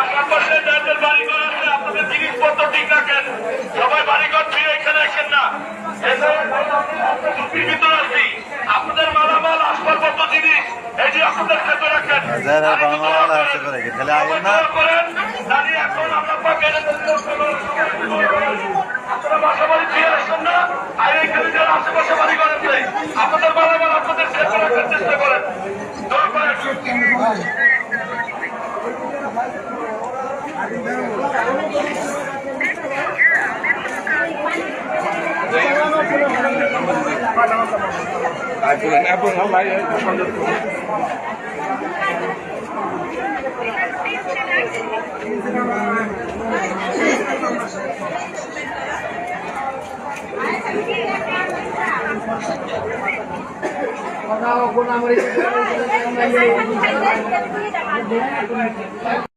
আশপাশে যাদের বাড়িঘর আছে আপনাদের জিনিসপত্র ঠিক রাখেন, সবাই বাড়িঘর ফিরে এখানে আসেন না। ভিতরে আছি, আপনাদের মালামাল আসবাবপত্র জিনিস এই যে আপনাদের ক্ষেত্রে রাখেন করেন। দাঁড়িয়ে এখন আমরা আপনারা বাসা বাড়ি ফিরে আসেন না, আর এখানে যারা আশেপাশে বাড়িঘর আছে আপনাদের মালামাল আপনাদের ক্ষেত্রে রাখার চেষ্টা করেন। দয়া করে কথা